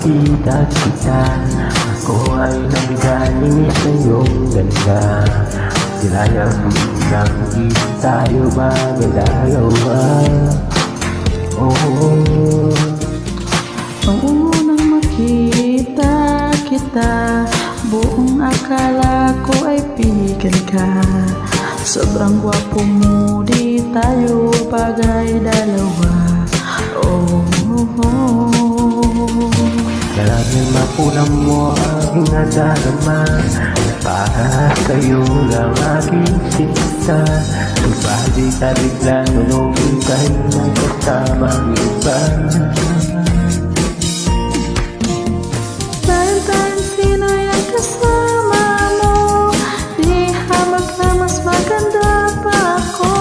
makita kita. Ako ay nanggaling sa iyong ganda. Sinayang lang di tayo magdalawa. Oh, ang unang makita kita, buong akala ko ay pigan ka. Sobrang gwapo mo, di tayo bagay dalawa. Oh, oh, oh. Dahil mapunan mo aking nadarama, para sa'yo lang aking sinta. Subalit na bigla nung ika'y nagkasamang iba. Tahan-tahan sino yung kasama mo, di habang na mas maganda pa ako.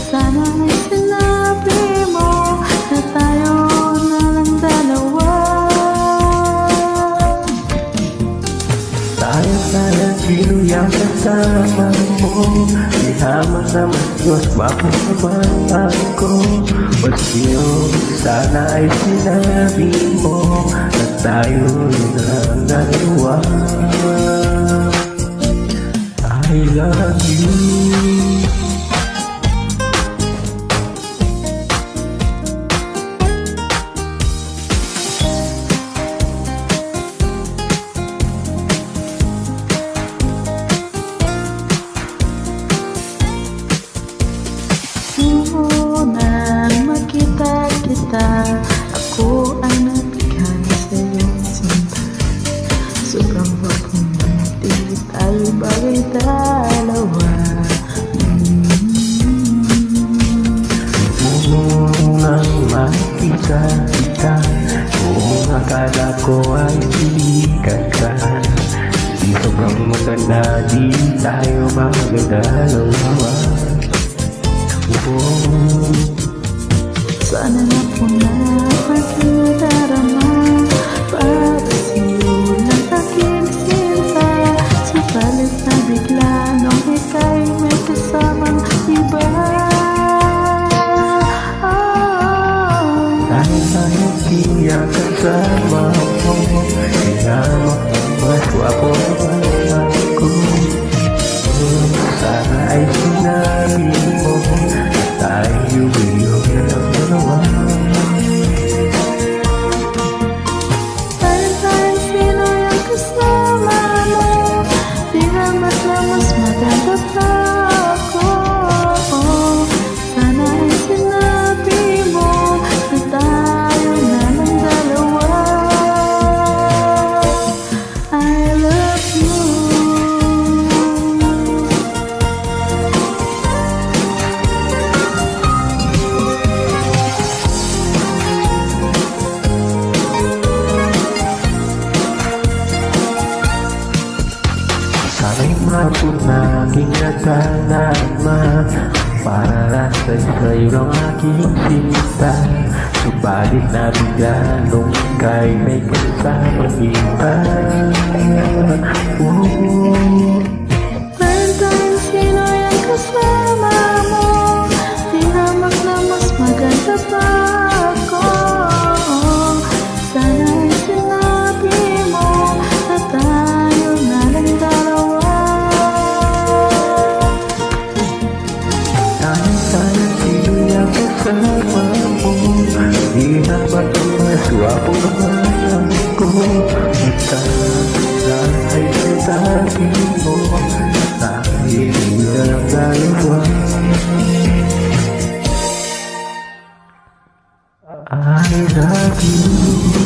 Sana ay sinabi mo na tayo na lang dalawa. Tahan-tahan sino yung kasama mo, di habang na mas gwapo naman ako. Pagsiyo, sana ay sinabi mo na tayo na dalawa. I love you. Nang makita kita, ako ay nabigyan sa iyong sinta. Sobrang gwapo mo, di tayo bagay dalawa. Nang makita kita, buong akala ko ay sikat ka. Di sobrang maganda, di tayo magdalawa. Sana na po na aking nadarama, para sa'yo lang aking sinta. Subalit na bigla nung ika'y may kasamang iba. Dahil sa'yo siya kasama mo, kaya mas gwapo naman ako. Sana ay sinabi mo, tayo yung dalawa. Tahan-tahan sino yung kasama mo, di naman na mas maganda pa ako. Sana ay sinabi mo na tayo na lang dalawa. I love you. Sana'y mapunaging nagdalama, para sa'yo lang aking sinta. Subalit na bigla nung ika'y may kasamang iba. Tahan-tahan sino yung kasama mo, di hamak na mas maganda pa ako. Sana ay sinabi mo na tayo na lang dalawa. Tahan-tahan sino yung kasama mo, di naman mas gwapo naman ako. Sana ay sinabi mo, tayo na lang dalawa. I love you.